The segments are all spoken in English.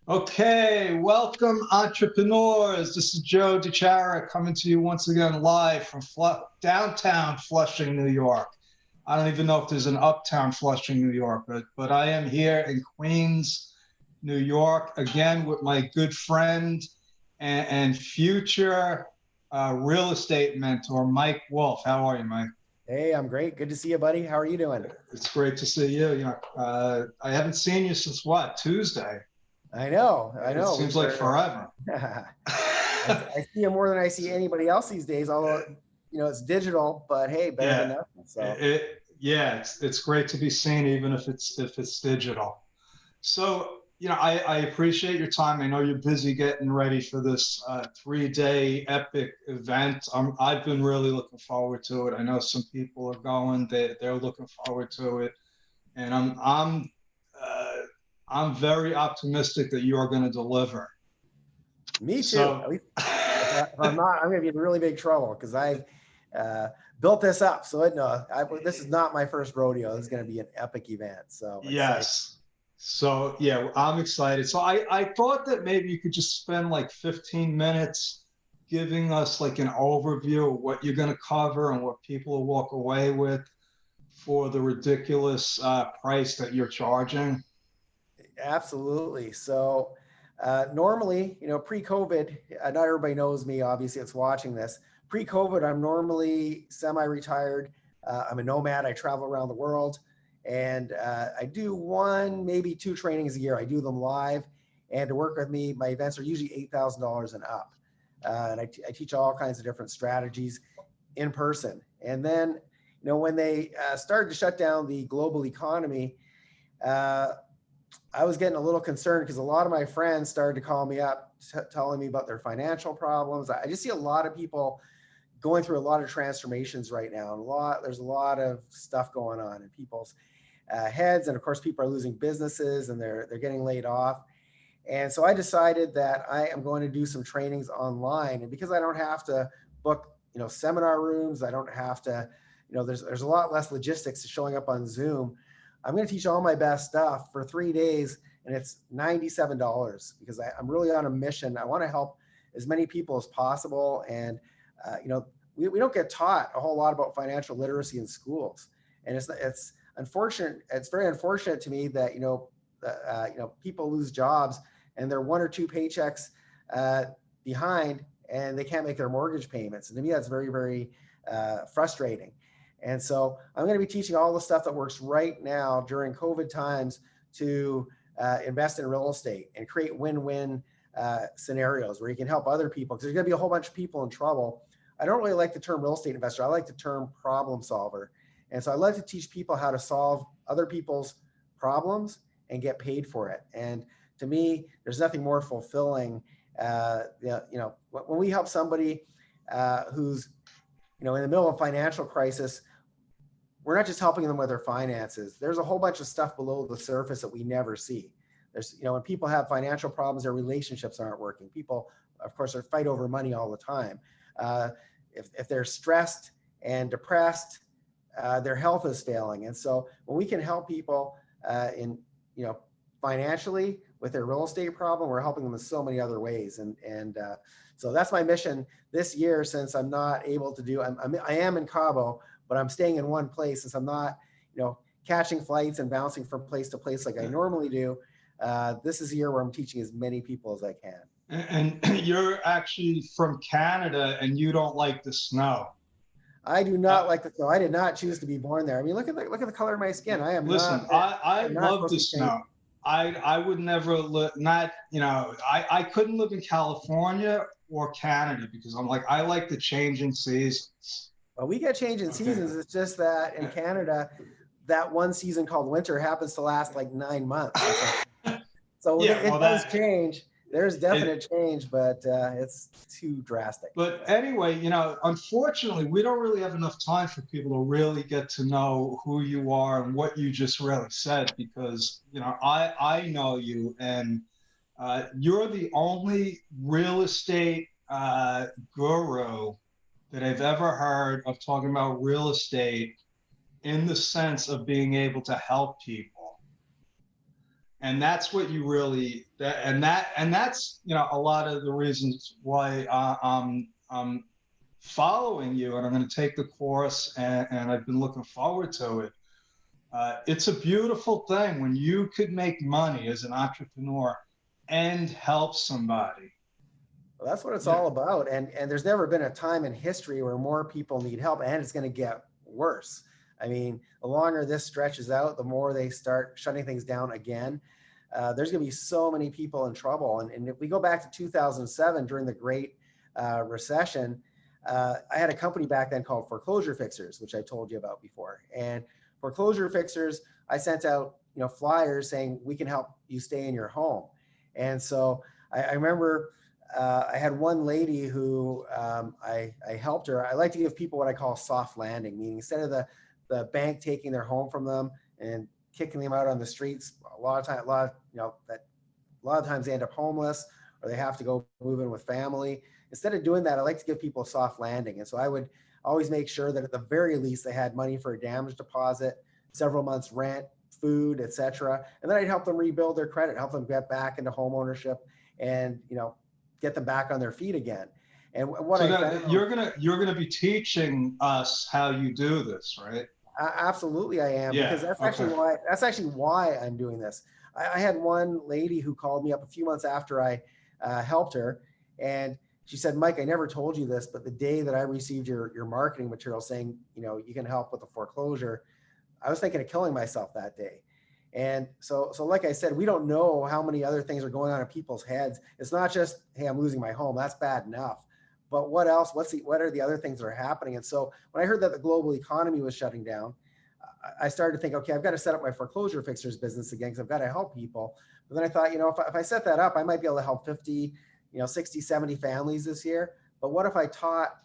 Okay, welcome entrepreneurs. This is Joe DiChara coming to you once again live from downtown Flushing, New York. I don't even know if there's an uptown Flushing, New York, but I am here in Queens, New York, again with my good friend and future real estate mentor, Mike Wolf. How are you, Mike? Hey, I'm great. Good to see you, buddy. How are you doing? It's great to see you. I haven't seen you since what, Tuesday? I know, I It know. We seems like were. forever. I see you more than I see anybody else these days. Although, it's digital, but hey, better than Yeah, nothing. So yeah, it's great to be seen, even if it's digital. So, I appreciate your time. I know you're busy getting ready for this 3-day epic event. I've been really looking forward to it. I know some people are going; they're looking forward to it, and uh, I'm very optimistic that you are going to deliver. me too. At So. least if I'm not, I'm going to be in really big trouble because I've uh, built this up. So no, this is not my first rodeo. This is going to be an epic event. So excited. Yes. So yeah, I'm excited. So I thought that maybe you could just spend like 15 minutes giving us like an overview of what you're going to cover and what people will walk away with for the ridiculous price that you're charging. Absolutely. So normally, pre-COVID, not everybody knows me. Obviously, it's watching this. Pre-COVID, I'm normally semi-retired. I'm a nomad. I travel around the world, and I do one, maybe two trainings a year. I do them live, and to work with me, my events are usually $8,000 and up. And I teach all kinds of different strategies in person. And then, when they started to shut down the global economy, uh, I was getting a little concerned because a lot of my friends started to call me up, telling me about their financial problems. I just see a lot of people going through a lot of transformations right now. There's a lot of stuff going on in people's heads, and of course, people are losing businesses and they're getting laid off. And so I decided that I am going to do some trainings online, and because I don't have to book, seminar rooms, I don't have to, there's a lot less logistics to showing up on Zoom. I'm going to teach all my best stuff for 3 days, and it's $97 because I'm really on a mission. I want to help as many people as possible, and we don't get taught a whole lot about financial literacy in schools, and it's unfortunate. It's very unfortunate to me that people lose jobs and they're one or two paychecks uh, behind, and they can't make their mortgage payments. And to me, that's very, very frustrating. And so I'm going to be teaching all the stuff that works right now during COVID times to invest in real estate and create win-win scenarios where you can help other people, because there's going to be a whole bunch of people in trouble. I don't really like the term real estate investor. I like the term problem solver. And so I love to teach people how to solve other people's problems and get paid for it. And to me, there's nothing more fulfilling. When we help somebody who's in the middle of a financial crisis, we're not just helping them with their finances. There's a whole bunch of stuff below the surface that we never see. There's, when people have financial problems, their relationships aren't working. People, of course, are fight over money all the time. If they're stressed and depressed, their health is failing. And so when we can help people in, financially with their real estate problem, we're helping them in so many other ways. And so that's my mission this year, since I'm not able to do, I am in Cabo, but I'm staying in one place since I'm not, catching flights and bouncing from place to place like I normally do. This is a year where I'm teaching as many people as I can. And you're actually from Canada and you don't like the snow. I do Uh, not like the snow. I did not choose to be born there. I mean, look at the color of my skin. Listen, I I am not love supposed the to be changed. snow. I would never live, not, I couldn't live in California or Canada because I'm like, I like the changing seasons. Well, we get change in Okay. seasons. It's just that in Canada, that one season called winter happens to last like 9 months. And so Yeah, it well, does change. There's it, definite change, but it's too drastic. but anyway, unfortunately, we don't really have enough time for people to really get to know who you are and what you just really said because, I know you and you're the only real estate guru that I've ever heard of talking about real estate in the sense of being able to help people. And that's what you really, that's, you know, a lot of the reasons why I'm following you, and I'm going to take the course, and I've been looking forward to it. It's a beautiful thing when you could make money as an entrepreneur and help somebody. Well, that's what it's Yeah. all about. And there's never been a time in history where more people need help, and it's going to get worse. I mean, the longer this stretches out, the more they start shutting things down again. There's going to be so many people in trouble. And if we go back to 2007 during the Great Recession, I had a company back then called Foreclosure Fixers, which I told you about before. And Foreclosure Fixers, I sent out, you know, flyers saying we can help you stay in your home. And so I remember I had one lady who I helped her. I like to give people what I call soft landing, meaning instead of the bank taking their home from them and kicking them out on the streets, a lot of times they end up homeless, or they have to go move in with family. Instead of doing that, I like to give people a soft landing. And so I would always make sure that at the very least they had money for a damage deposit, several months rent, food, etc. And then I'd help them rebuild their credit, help them get back into home ownership, and, you know, get them back on their feet again. And what So I that found, you're gonna be teaching us how you do this, right? absolutely I am, Yeah. because Okay. that's actually why I'm doing this. I had one lady who called me up a few months after I helped her, and she said, Mike, I never told you this, but the day that I received your marketing material saying, you know, you can help with a foreclosure, I was thinking of killing myself that day. And so like I said, we don't know how many other things are going on in people's heads. It's not just, hey, I'm losing my home. That's bad enough. But what else? What are the other things that are happening? And so when I heard that the global economy was shutting down, I started to think, okay, I've got to set up my foreclosure fixers business again, because I've got to help people. But then I thought, you know, if I set that up, I might be able to help 50, 60, 70 families this year. But what if I taught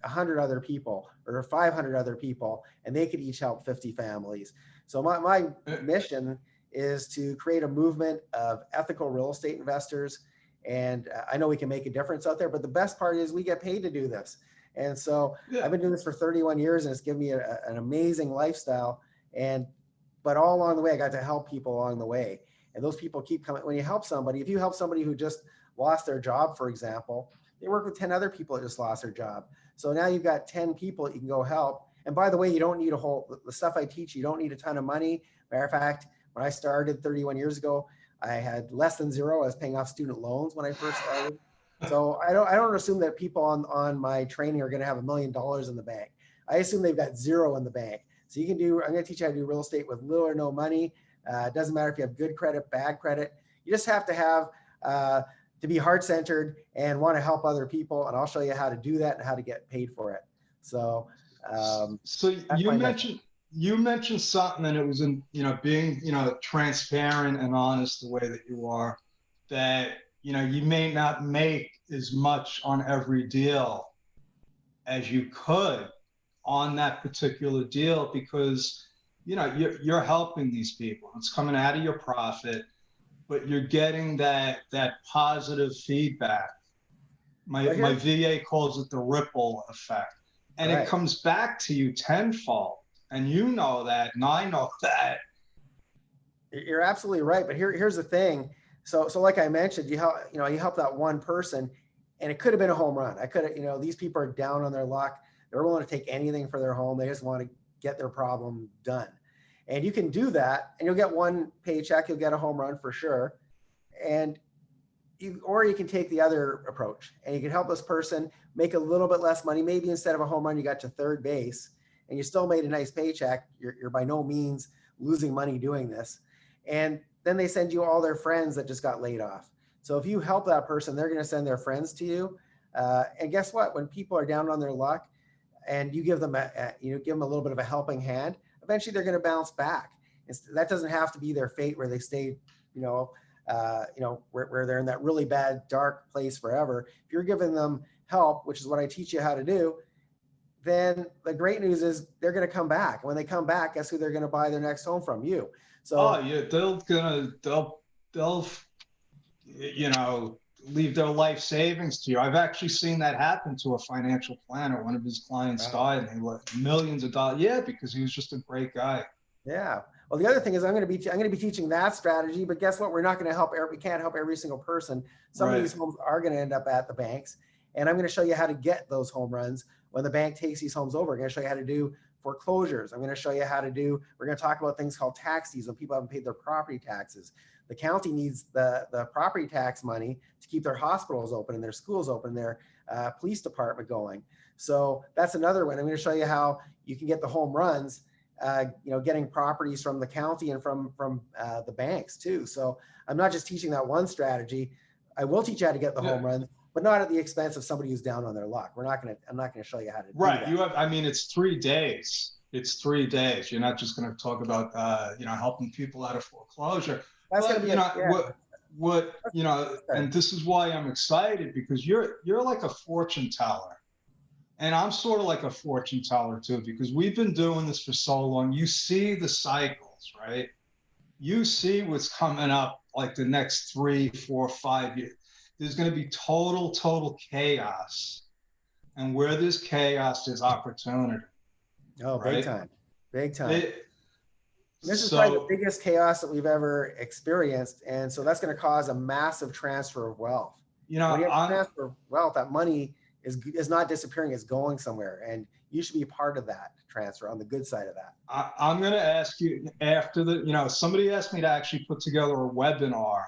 100 other people or 500 other people, and they could each help 50 families? So my mission is to create a movement of ethical real estate investors. And I know we can make a difference out there, but the best part is we get paid to do this. And so Yeah. I've been doing this for 31 years, and it's given me an amazing lifestyle. But all along the way, I got to help people along the way. And those people keep coming. When you help somebody, if you help somebody who just lost their job, for example, they work with 10 other people that just lost their job. So now you've got 10 people that you can go help. And by the way, you don't need the stuff I teach, you don't need a ton of money. Matter of fact, when I started 31 years ago, I had less than zero. I was paying off student loans when I first started. So I don't assume that people on my training are going to have $1 million in the bank. I assume they've got zero in the bank. So I'm going to teach you how to do real estate with little or no money. It doesn't matter if you have good credit, bad credit. You just have to have to be heart-centered and want to help other people. And I'll show you how to do that and how to get paid for it. So So that's my mission. you mentioned something, and it was in, you know, being, you know, transparent and honest the way that you are, that, you know, you may not make as much on every deal as you could on that particular deal, because, you know, you're helping these people. It's coming out of your profit, but you're getting that positive feedback. My VA calls it the ripple effect, and it Right. comes back to you tenfold. And you know that, and I know that. You're absolutely right. But here's the thing. So like I mentioned, you help that one person, and it could have been a home run. I could have, these people are down on their luck. They're willing to take anything for their home. They just want to get their problem done. And you can do that, and you'll get one paycheck. You'll get a home run for sure. Or you can take the other approach, and you can help this person make a little bit less money. Maybe instead of a home run, you got to third base, and you still made a nice paycheck. You're by no means losing money doing this. And then they send you all their friends that just got laid off. So if you help that person, they're going to send their friends to you. And guess what? When people are down on their luck, and you give them a little bit of a helping hand, eventually they're going to bounce back. That doesn't have to be their fate where they stay, where they're in that really bad, dark place forever. If you're giving them help, which is what I teach you how to do, then the great news is they're going to come back. And when they come back, guess who they're going to buy their next home from? You. So, oh yeah, they'll leave their life savings to you. I've actually seen that happen to a financial planner. One of his clients died, and he left millions of dollars. Yeah, because he was just a great guy. Yeah. Well, the other thing is I'm going to be teaching that strategy, but guess what? We can't help every single person. Some of these homes are going to end up at the banks, and I'm going to show you how to get those home runs when the bank takes these homes over. I'm going to show you how to do foreclosures. I'm going to show you how to do, we're going to talk about things called tax deeds when people haven't paid their property taxes. The county needs the property tax money to keep their hospitals open and their schools open, their police department going. So that's another one. I'm going to show you how you can get the home runs, getting properties from the county and from the banks too. So I'm not just teaching that one strategy. I will teach you how to get the home runs, but not at the expense of somebody who's down on their luck. I'm not going to show you how to do that. I mean, it's 3 days. It's 3 days. You're not just going to talk about, helping people out of foreclosure. That's going to be and this is why I'm excited, because you're like a fortune teller. And I'm sort of like a fortune teller too, because we've been doing this for so long. You see the cycles, right? You see what's coming up like the next 3, 4, 5 years. There's going to be total chaos. And where there's chaos, there's opportunity. Oh, right? Big time. This is probably the biggest chaos that we've ever experienced. And so that's going to cause a massive transfer of wealth. When you have transfer of wealth, that money is not disappearing, it's going somewhere. And you should be part of that transfer on the good side of that. I'm going to ask you after somebody asked me to actually put together a webinar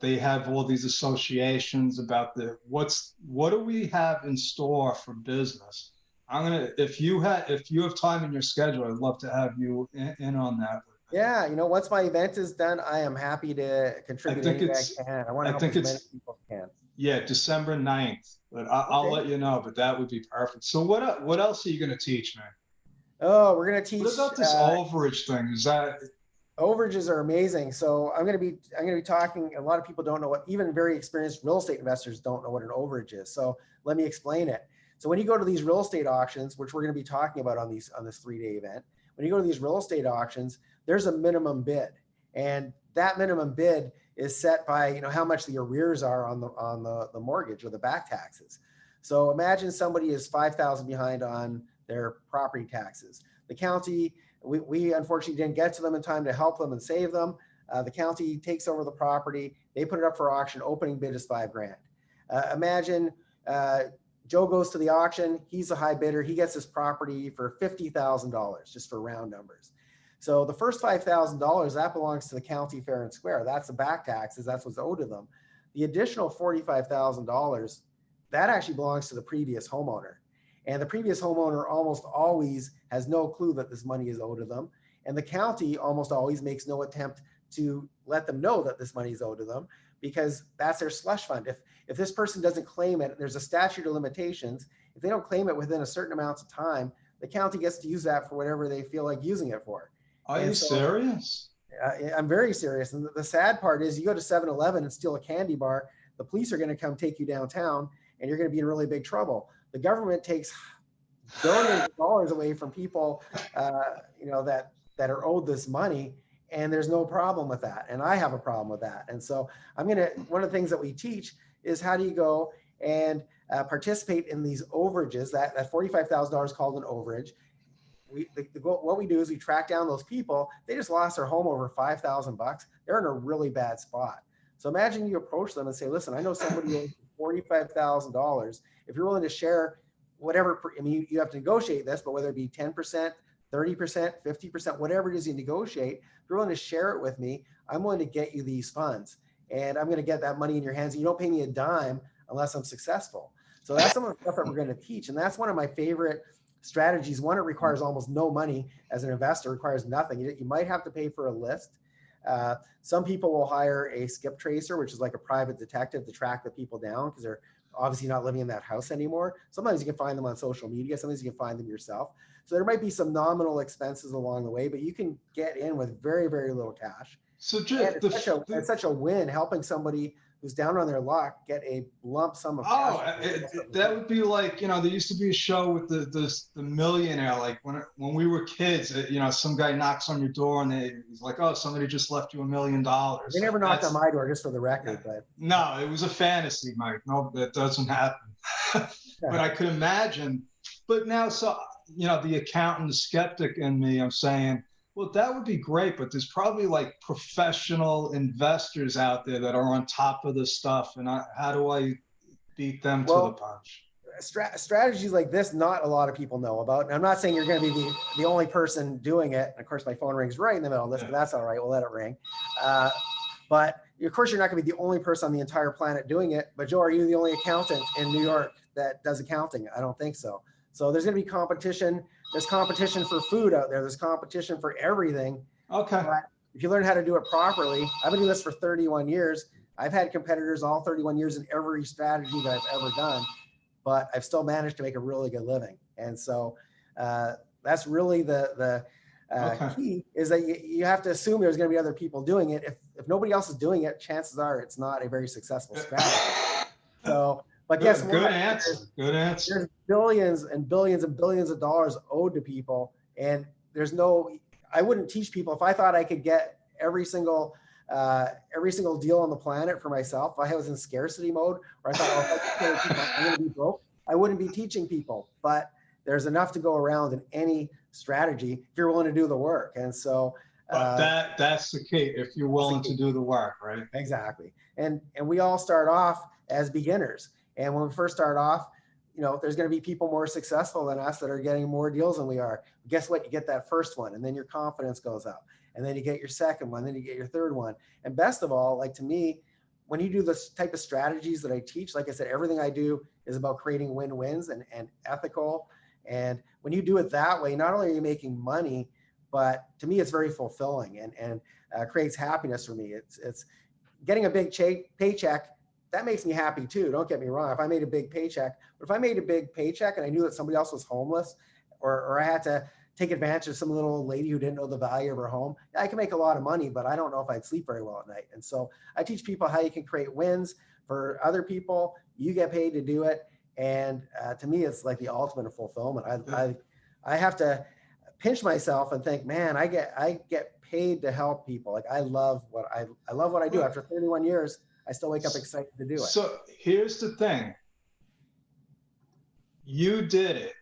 they have all these associations about what do we have in store for business. If you have time in your schedule, I'd love to have you in on that. Yeah, once my event is done, I am happy to contribute anything I can. I want to help as many people as can. Yeah, December 9th, but I'll let you know, but that would be perfect. So what else are you going to teach, man? Oh, we're going to teach. What about this overage thing? Is that... Overages are amazing. So I'm going to be talking, a lot of people don't know even very experienced real estate investors don't know what an overage is. So let me explain it. So when you go to these real estate auctions, which we're going to be talking about on this 3-day event, when you go to these real estate auctions, there's a minimum bid, and that minimum bid is set by how much the arrears are on the mortgage or the back taxes. So imagine somebody is $5,000 behind on their property taxes. The county, we unfortunately didn't get to them in time to help them and save them. The county takes over the property, they put it up for auction, opening bid is $5,000. Imagine Joe goes to the auction, he's a high bidder, he gets his property for $50,000, just for round numbers. So the first $5,000, that belongs to the county fair and square. That's the back taxes, that's what's owed to them. The additional $45,000, that actually belongs to the previous homeowner. And the previous homeowner almost always has no clue that this money is owed to them. And the county almost always makes no attempt to let them know that this money is owed to them, because that's their slush fund. If this person doesn't claim it, there's a statute of limitations. If they don't claim it within a certain amount of time, the county gets to use that for whatever they feel like using it for. Are you serious? I'm very serious. And the sad part is you go to 7-Eleven and steal a candy bar, the police are going to come take you downtown and you're going to be in really big trouble. The government takes billions of dollars away from people, that are owed this money, and there's no problem with that. And I have a problem with that. And so one of the things that we teach is how do you go and participate in these overages, that $45,000 called an overage. What we do is we track down those people. They just lost their home over $5,000. They're in a really bad spot. So imagine you approach them and say, listen, I know somebody owes $45,000. If you're willing to share whatever, you have to negotiate this, but whether it be 10%, 30%, 50%, whatever it is you negotiate, if you're willing to share it with me, I'm willing to get you these funds. And I'm going to get that money in your hands. You don't pay me a dime unless I'm successful. So that's some of the stuff that we're going to teach. And that's one of my favorite strategies. One, it requires almost no money as an investor, requires nothing. You might have to pay for a list. Some people will hire a skip tracer, which is like a private detective to track the people down because they're obviously not living in that house anymore. Sometimes you can find them on social media. Sometimes you can find them yourself. So there might be some nominal expenses along the way, but you can get in with very, very little cash. So it's such a win helping somebody who's down on their luck get a lump sum of cash. That would be like, there used to be a show with the millionaire, like when we were kids, some guy knocks on your door and he's like, oh, somebody just left you $1 million. They never knocked on my door, just for the record. But no, it was a fantasy, Mike. No, that doesn't happen. But I could imagine. But now, the accountant, the skeptic in me, I'm saying, Well, that would be great, but there's probably like professional investors out there that are on top of this stuff. And how do I beat them to the Well, punch? strategies like this, not a lot of people know about. And I'm not saying you're going to be the only person doing it. And of course, my phone rings right in the middle of this, but that's all right. We'll let it ring. But of course, you're not going to be the only person on the entire planet doing it. But Joe, are you the only accountant in New York that does accounting? I don't think so. So there's going to be competition. There's competition for food out there. There's competition for everything. Okay. But if you learn how to do it properly, I've been doing this for 31 years. I've had competitors all 31 years in every strategy that I've ever done, but I've still managed to make a really good living. And so that's really the key, is that you have to assume there's going to be other people doing it. If nobody else is doing it, chances are it's not a very successful strategy. So, but guess what? Good answer. Good answer. There's billions and billions and billions of dollars owed to people, and I wouldn't teach people if I thought I could get every single deal on the planet for myself. If I was in scarcity mode, or I thought, I'm going to be broke, I wouldn't be teaching people. But there's enough to go around in any strategy if you're willing to do the work. And so that's the key, if you're willing to do the work, right? Exactly. And we all start off as beginners. And when we first start off, there's going to be people more successful than us that are getting more deals than we are. Guess what? You get that first one, and then your confidence goes up. And then you get your second one, then you get your third one. And best of all, like to me, when you do this type of strategies that I teach, like I said, everything I do is about creating win-wins and ethical. And when you do it that way, not only are you making money, but to me, it's very fulfilling and creates happiness for me. It's getting a big paycheck. That makes me happy too. Don't get me wrong. If I made a big paycheck, but if I made a big paycheck and I knew that somebody else was homeless, or I had to take advantage of some little old lady who didn't know the value of her home, I can make a lot of money, but I don't know if I'd sleep very well at night. And so I teach people how you can create wins for other people. You get paid to do it. And to me, it's like the ultimate of fulfillment. I have to pinch myself and think, man, I get paid to help people. Like I love what I do. After 31 years, I still wake up excited to do it. So here's the thing. You did it.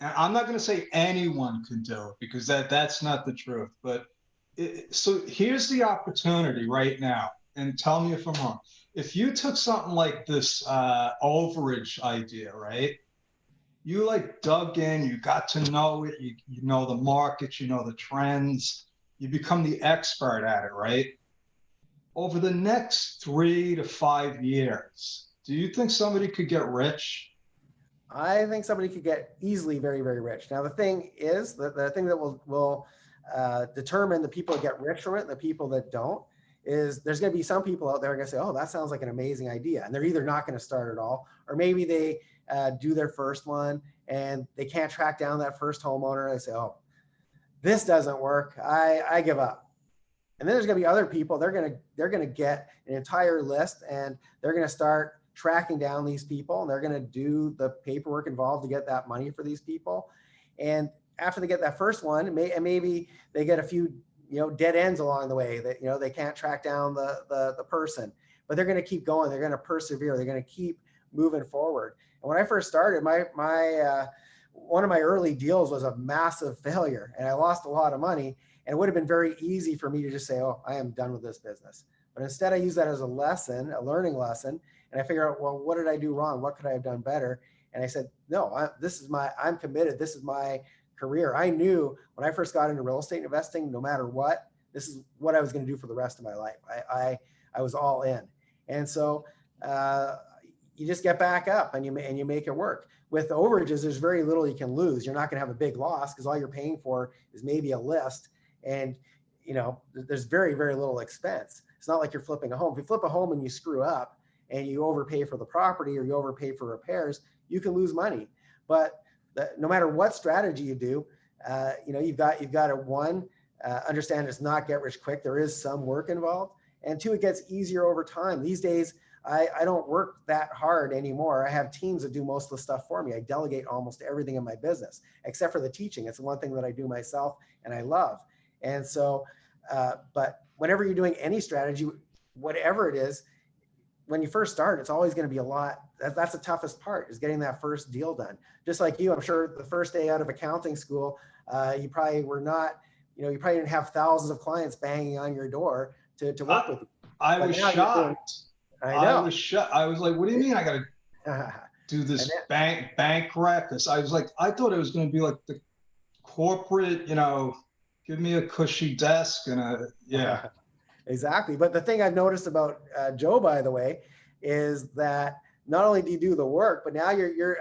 And I'm not going to say anyone could do it, because that's not the truth. But so here's the opportunity right now. And tell me if I'm wrong. If you took something like this overage idea, right? You like dug in, you got to know it, you know the market, you know the trends, you become the expert at it, right? Over the next 3 to 5 years, do you think somebody could get rich? I think somebody could get easily very, very rich. Now, the thing is, the thing that will determine the people that get rich from it, the people that don't, is there's going to be some people out there going to say, oh, that sounds like an amazing idea. And they're either not going to start at all, or maybe they do their first one and they can't track down that first homeowner. They say, oh, this doesn't work. I give up. And then there's going to be other people. They're going to get an entire list, and they're going to start tracking down these people, and they're going to do the paperwork involved to get that money for these people. And after they get that first one, maybe they get a few dead ends along the way that they can't track down the person, but they're going to keep going. They're going to persevere. They're going to keep moving forward. And when I first started, my one of my early deals was a massive failure, and I lost a lot of money. And it would have been very easy for me to just say, oh, I am done with this business. But instead, I use that as a lesson, a learning lesson. And I figure out, well, what did I do wrong? What could I have done better? And I said, no, I'm committed. This is my career. I knew when I first got into real estate investing, no matter what, this is what I was going to do for the rest of my life. I was all in. And so you just get back up and you make it work. With overages, there's very little you can lose. You're not going to have a big loss because all you're paying for is maybe a list. And there's very, very little expense. It's not like you're flipping a home. If you flip a home and you screw up and you overpay for the property or you overpay for repairs, you can lose money. But no matter what strategy you do, you've got to understand it's not get rich quick. There is some work involved. And two, it gets easier over time. These days, I don't work that hard anymore. I have teams that do most of the stuff for me. I delegate almost everything in my business, except for the teaching. It's the one thing that I do myself and I love. And so, but whenever you're doing any strategy, whatever it is, when you first start, it's always going to be a lot. That's the toughest part, is getting that first deal done. Just like you, I'm sure the first day out of accounting school, you probably were not, you probably didn't have thousands of clients banging on your door to work with you. I But was now you're doing, shocked. I know. I was like, what do you mean I got to do this bank rec? I was like, I thought it was going to be like the corporate, give me a cushy desk and yeah. Exactly. But the thing I've noticed about Joe, by the way, is that not only do you do the work, but now I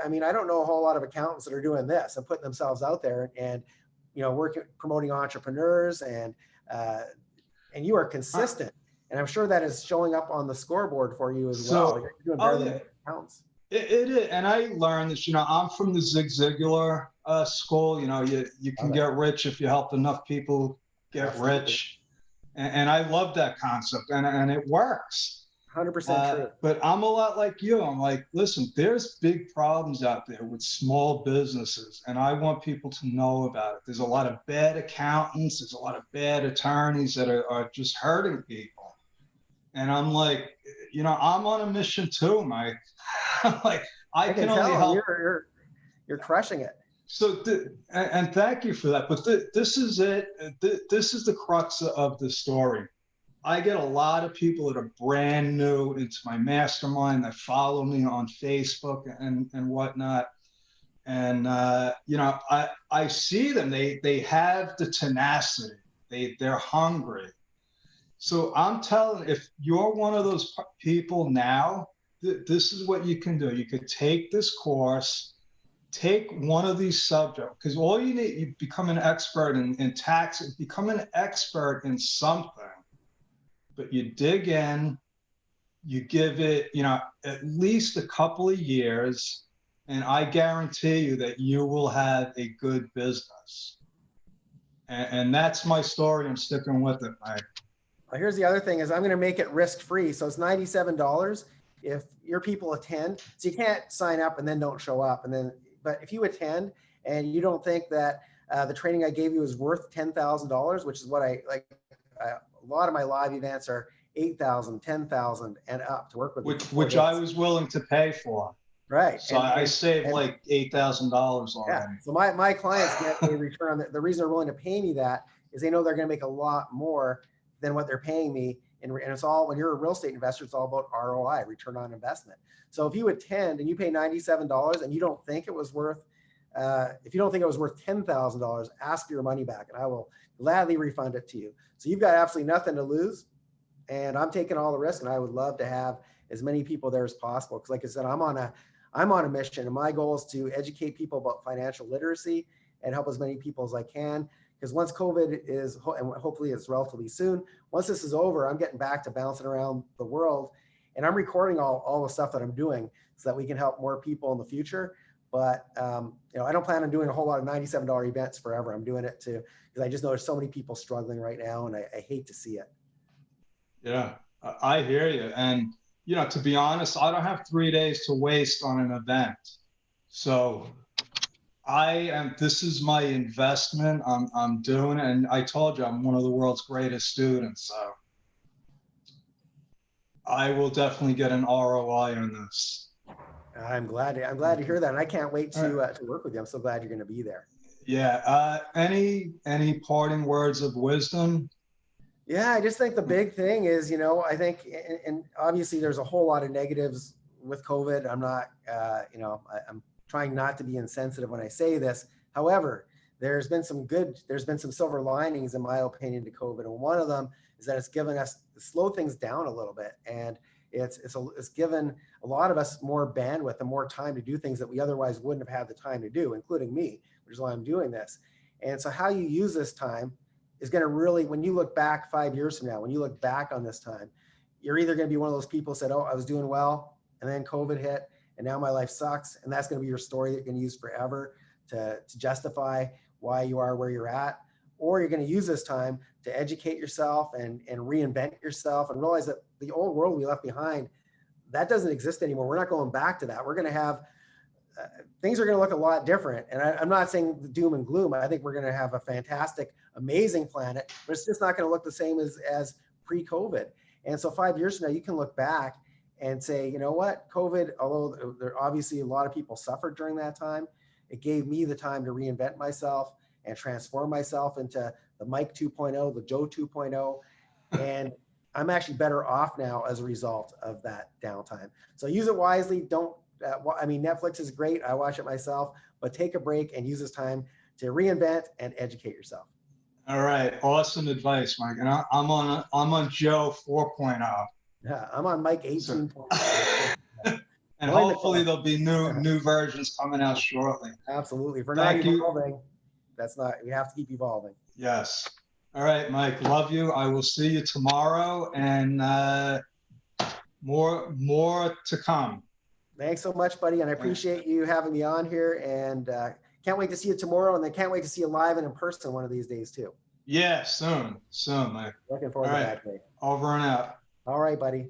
mean, I don't know a whole lot of accountants that are doing this and putting themselves out there and, working, promoting entrepreneurs, and you are consistent. And I'm sure that is showing up on the scoreboard for you as well. You're doing better than accountants. It is. And I learned this, I'm from the Zig Ziglar school. You can get rich if you help enough people get rich. And I love that concept, and it works. 100% true. But I'm a lot like you. I'm like, listen, there's big problems out there with small businesses, and I want people to know about it. There's a lot of bad accountants. There's a lot of bad attorneys that are just hurting people. And I'm like, I'm on a mission too, Mike. Like, I can only help. You're crushing it. So, and thank you for that. But this is it. This is the crux of the story. I get a lot of people that are brand new into my mastermind that follow me on Facebook and whatnot. And, I see them. They have the tenacity. They're hungry. So I'm telling, if you're one of those people now, this is what you can do. You could take this course, take one of these subjects, because all you need, you become an expert in taxes, become an expert in something, but you dig in, you give it, at least a couple of years, and I guarantee you that you will have a good business. And that's my story. I'm sticking with it, Mike. Well, here's the other thing is I'm going to make it risk-free. So it's $97 if your people attend. So you can't sign up and then don't show up. But if you attend and you don't think that the training I gave you is worth $10,000, which is what I like, a lot of my live events are $8,000, $10,000 and up to work with. Which I was willing to pay for. Right. So I saved like $8,000 already. Yeah. So my clients get a return on that. The reason they're willing to pay me that is they know they're going to make a lot more than what they're paying me. And it's all, when you're a real estate investor, it's all about ROI, return on investment. So if you attend and you pay $97 and you don't think it was worth, if you don't think it was worth $10,000, ask for your money back and I will gladly refund it to you. So you've got absolutely nothing to lose. And I'm taking all the risk, and I would love to have as many people there as possible. Because like I said, I'm on a mission, and my goal is to educate people about financial literacy and help as many people as I can. Because once COVID is, and hopefully it's relatively soon, once this is over, I'm getting back to bouncing around the world, and I'm recording all the stuff that I'm doing so that we can help more people in the future. But I don't plan on doing a whole lot of $97 events forever. I'm doing it because I just know there's so many people struggling right now, and I hate to see it. Yeah, I hear you. And, to be honest, I don't have 3 days to waste on an event. So this is my investment. I'm doing it. And I told you, I'm one of the world's greatest students. So I will definitely get an ROI on this. I'm glad to hear that. And I can't wait to work with you. I'm so glad you're going to be there. Yeah. Any parting words of wisdom? Yeah, I just think the big thing is, I think, and obviously there's a whole lot of negatives with COVID. I'm not, I'm trying not to be insensitive when I say this. However, there's been some silver linings, in my opinion, to COVID. And one of them is that it's given us to slow things down a little bit. And it's given a lot of us more bandwidth and more time to do things that we otherwise wouldn't have had the time to do, including me, which is why I'm doing this. And so how you use this time is going to really, when you look back 5 years from now, when you look back on this time, you're either going to be one of those people who said, oh, I was doing well, and then COVID hit, and now my life sucks. And that's going to be your story that you're going to use forever to justify why you are where you're at. Or you're going to use this time to educate yourself and reinvent yourself and realize that the old world we left behind, that doesn't exist anymore. We're not going back to that. We're going to have, things are going to look a lot different. And I'm not saying the doom and gloom. I think we're going to have a fantastic, amazing planet, but it's just not going to look the same as pre-COVID. And so 5 years from now, you can look back and say, you know what, COVID, although there obviously a lot of people suffered during that time, it gave me the time to reinvent myself and transform myself into the Mike 2.0, the Joe 2.0. And I'm actually better off now as a result of that downtime. So use it wisely. Don't, I mean, Netflix is great. I watch it myself, but take a break and use this time to reinvent and educate yourself. All right. Awesome advice, Mike. And I'm on Joe 4.0. Yeah, I'm on Mike 18.0. And hopefully there'll be new versions coming out shortly. Absolutely. If we're Thank not you. evolving, we have to keep evolving. Yes. All right, Mike. Love you. I will see you tomorrow, and more to come. Thanks so much, buddy. And I appreciate you having me on here, and can't wait to see you tomorrow, and then can't wait to see you live and in person one of these days too. Yeah, soon, Mike. Looking forward to that day. Over and out. All right, buddy.